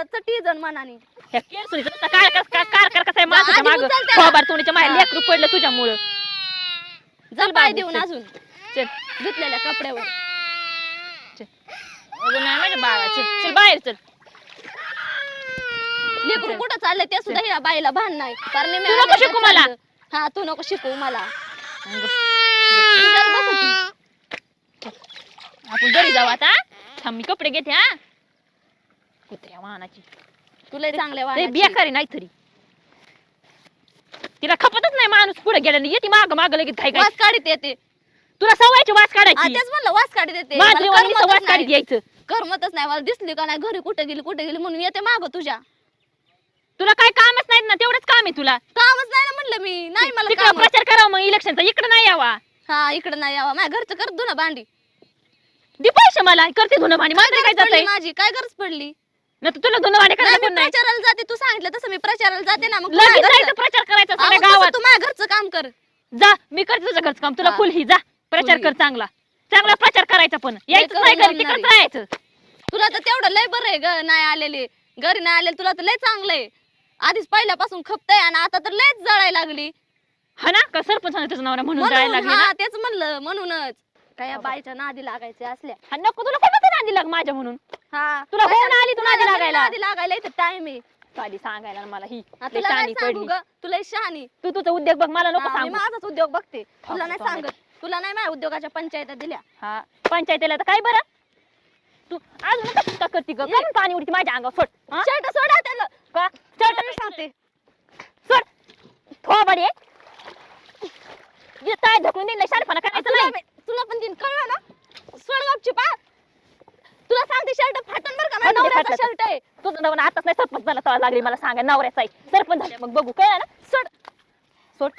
चटी जण मनाने ह्या केळसुरीचं कार कसं आहे माझ्या माग खोबार तोंडीच्या माझ्या लेकरू पडलं तुझ्यामुळं जा चल पाय बाबू, देऊन चल. अजून चल धुतलेल्या कपड्यावर अगं नाही माझ्या बाळा चल चल बाहेर चल लेकरू कुठं चाललंय ते सुद्धा ह्या बाईला भान नाही कारण मी तू नको आल्यावर शिकू मला. चाललं. हा तू नको शिकू मला अगं, तुझ्यात बस होती. आपण घरी जाऊ आता थांब मी कपडे घेते हा कुत्र्या वाहनाची तुला चांगल्या ते वाहनाची. बेकारी नाही तरी तिला खपतच नाही माणूस पुढे गेल्याने येते माग माग लगेच काय काय वास काढीत येते तुला सवयची वास हा, काढायची तेच म्हणलं वास काढीत येते माझी मला करमतच वास काढीत नाही. यायचं करमतच नाही मला दिसली का नाही घरी कुठे गेली म्हणून येते माग तुझ्या तुला काय कामच नाही ना तेवढंच काम आहे तुला कामच नाही ना म्हणलं मी नाही मला तिकडे कामच. प्रचार करावा मग इलेक्शनचा इकडे नाही यावा हा इकडे नाही यावा माझ्या घरचं कर धुणं भांडी दे पैसे मला करते धुणं भांडी मला काय गरज पडली जातंय माझी काय गरज पडली ना तुला धुणं भांडी नाही, करायला मी कोण नाही प्रचाराला जाते तू सांगितलं तसं मी प्रचाराला जाते ना मग लगेच माझ्या जायचं घरचं- प्रचार करायचा अहो, सगळ्या तसं गावात तू माझ्या घरचं काम कर जा मी करते तुझं घरचं काम तुला हा. फुल ही जा प्रचार फुल कर ही. चांगला चांगला प्रचार करायचा पण यायचं करून नाही घरी जमणार तिकडे आहे. जायचं तुला तर तेवढं लय बरं आहे ग नाही आलेले घरी नाही आलेले तुला तर लय चांगलं आहे आधीच पहिल्यापासून खपतय आणि आता तर लयच जळायला लागली हा ना का सरपंच तुझा नवरा म्हणून जायला म्हणून लागली ना हा तेच म्हणलं म्हणूनच काय या बाईच्या नादी लागायचे असल्या हा, नको तुला कोणतं नादी लाग माझ्या म्हणून हा तुला होऊन आली तू नादी तुला लागायला. नादी लागायला इथं टाइम आहे आधी सांगायला मला ही हा, लय तुला नाही शहाणी सांगू पडली ग तुला शहाणी तू तुझा उद्योग बघ मला नको हा, मी सांगू माझाच उद्योग बघते तुला नाही थांब, सांगत तुला नाही माझ्या उद्योगाच्या पंचायत दिल्या हा पंचायतीला तर काय बरं तू अजून कसं का करते ग का म्हणून पाणी उडते माझ्या अंगावर सोड हा? शर्ट सोडा त्याला का तुला चल मी सांगते सोड थोबडे ये काय ढकलून दिलं शानपणा करायचं नाही तुला पण दिन कळलं ना सोड गपची पा तुला सांगते शर्ट फाटन बरं का माझ्या फाटलं, नवऱ्याचा फाटलं. शर्ट आहे तुझं नवरा आताच नाही सरपंच झाला तेव्हा लागली मला सांगा नवऱ्याचा आहे सरपंच झाले मग बघू कळलं ना सोड सोड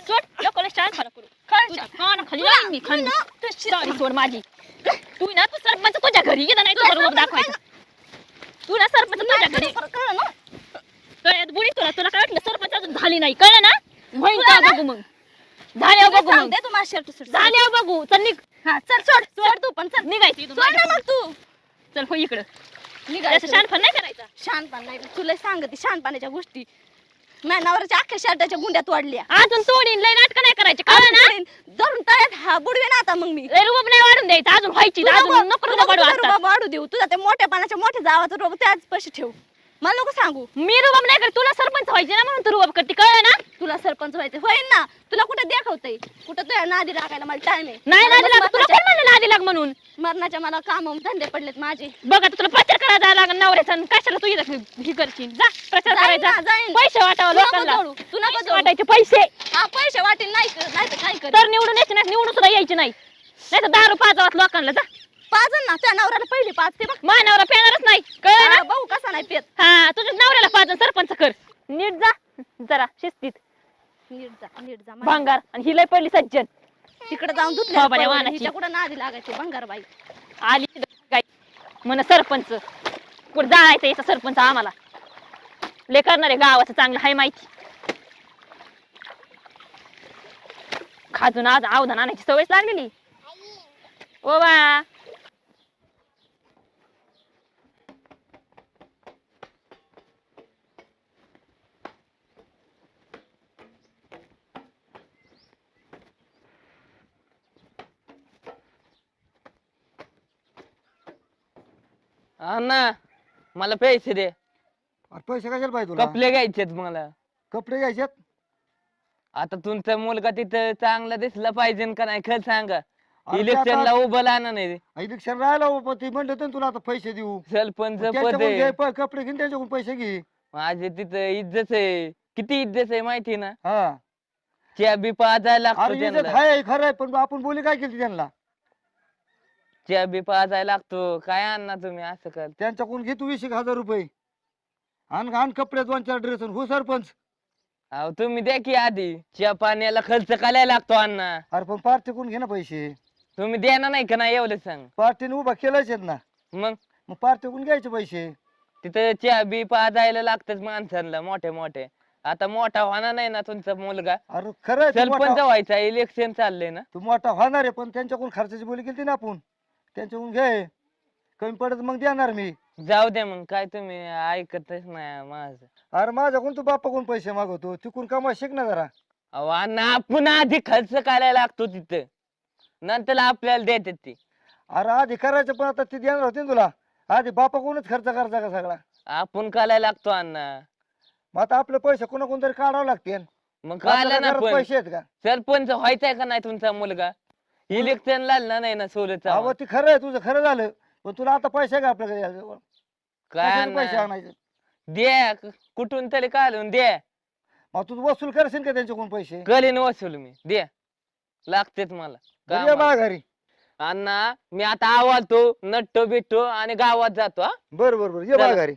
सोड लोकांना शानपणा करू खाली लावीन मी खाली सॉरी सोड माझी तू ना तू सरपंच तुझ्या घरी येणं नाही तुझा रूप दाखवायचा तू ना सरपंच तुझ्या घरी कळलं ना कळत बुडी तुला तुला काय वाटलं सरपंच अजून झाली नाही कळलं ना होईल का बघू मग झाल्यावर बघू मग सांगते तू माझ्या शर्ट सोड झाल्यावर बघू चल निघ हा चल सोड सोड तू पण चल निघायची इथून सोड ना माझ्या मग तू चल हो इकडं निघायचं त्याचं शानपण नाही करायचा शहाणपण नाही तुला सांगते शहाणपणाच्या गोष्टी माझ्या नवऱ्याच्या अख्ख्या शर्टाच्या गुंड्या तोडल्या अजून तोडीन लय नाटक नाही करायचे कळलं ना धरून तळ्यात हा बुडवे ना आता मग मी लय रुबाब नाही वाढून द्यायचं अजून व्हायची तू अजून नको रुबाब वाढू तुझा आता रुबाब वाढू देऊ तुझा ते मोठ्या पानाच्या मोठ्या जावाचा रोग त्याच पैसे ठेव मला नको सांगू मी रुबाब नाही करत तुला सरपंच व्हायचे ना म्हणून तू रुबाब करते कळलं ना तुला सरपंच व्हायचं होईल ना तुला कुठे दाखवतंय कुठं तुझ्या नादी लागायला मला टाइम आहे नाही मला नादी लाग तुला मरणाच्या- कोण म्हणलं नादी लाग म्हणून मरणाच्या मला काम धंदे पडलेत माझे बघ आता तुला प्रचार करायला जायला लागेल नवऱ्याचा आणि कशाला तू इथं ही करशील जा प्रचार जाईन ना, करायचा जाईन. पैसे वाटावं तू नको लोकांना जोडू, तू नको पैसे जोडू. वाटायचे पैसे हा पैसे वाटेल नाही नाही तर काय कर तर निवडून यायचे नाही निवडून सुद्धा यायचे नाही नाही तर दारू पाजावात लोकांना जा पाच ना त्या नवऱ्याला पहिली पाच ते बघ मानवरा पेणारच नाही कळलं ना हा, भाऊ कसा नाही पेत हा तुझ्या नवऱ्याला पाच आणि सरपंच कर नीट जा जरा शिस्तीत नीट जा माझ्या. भांगार आणि ही लय पडली सज्जन तिकडे जाऊन धुतले थोबाड्या वाहनाची. हिच्या कुठं नादी लागायचे भंगारबाई आली काय म्हण सरपंच कुठं जायचं याचा सरपंच आम्हाला लय करणार आहे गावाचं चांगलं हाय माहिती खाजून आज आवधान आणायची सवयच लागलेली ओ बा अण्णा मला पैसे दे अरे पैसे कशाला पाहिजे तुला कपडे घ्यायचेत मला कपडे घ्यायच्यात आता तुमचा मुलगा तिथं चांगला दिसला पाहिजे का नाही खरं सांगा अरे ते इलेक्शनला आता उभं राहणार नाही इलेक्शन राहिला हो, पण ती म्हणलं होतं ना तुला आता पैसे देऊ सरपंच पद त्यांच्याकडून आहे घे, कपडे घेऊन त्यांच्याकडून पैसे घे माझे तिथं इज्जत आहे किती इज्जत आहे माहिती ना हा चहा बी पाजायला लागतो अरे इज्जत त्यांना आहे खरं आहे पण आपण बोली काय केली त्यांना चहा बी पाजायला लागतो काय अण्णा तुम्ही असं कर त्यांच्याकडून घे तू 20,000 रुपये आण कपडे 2-4 ड्रेस हो सरपंच अहो तुम्ही द्या की आधी चहा पाण्याला खर्च करायला लागतो अण्णा अरे पण पार्टीकडून घे ना पैसे तुम्ही देणार नाही का नाही एवढं सांग पार्टीने उभा केलाच ना मग पार्टीकडून घ्यायचे पैसे तिथं चहा बी पाजायला लागतच माणसांना मोठे मोठे आता मोठा होणार नाही ना तुमचा मुलगा अरे खरं आहे, तू सरपंच मोठा- व्हायचा इलेक्शन चाललंय ना तू मोठा होणार आहे पण त्यांच्याकडून खर्चाची बोली केली ना आपण त्यांच्याकडून घे कमी पडत मग देणार मी जाऊ दे मग, काय तुम्ही ऐकतच नाही माझं. अरे माझ्याकडून तू बापाकडून पैसे मागवतो, तिकून कमा शिक ना जरा. अहो अण्णा, आपण आधी खर्च करायला लागतो तिथं, नंतर आपल्याला देतात ते. अरे आधी करायचं, पण आता ती देणार होती ना तुला. आधी बापाकडूनच खर्च करायचा का सगळा? आपण करायला लागतो अण्णा. मग आता आपले पैसे कोणाकडून तरी काढावं लागते. मग काढला ना, पण पैसे आहेत का? सरपंच व्हायचाय का नाही तुमचा मुलगा? इलेक्शन लागला नाही ना सोलचा. अहो ती खरं आहे, तुझं खरं झालं, पण तुला आता पैसे का आपल्याकडे द्यायला? काय कशाचे पैसे अण्णा? आणायचे? दे, कुठून तरी काढून दे. मग तू वसूल करशील का त्यांच्याकडून पैसे? करीन वसूल मी, दे. लागतेच मला बरं, ये कामाला. बा घरी. अण्णा, मी आता आवालतो, नटतो बिटतो आणि गावात जातो. हा, बरं बरं बरं, ये बा चला. घरी.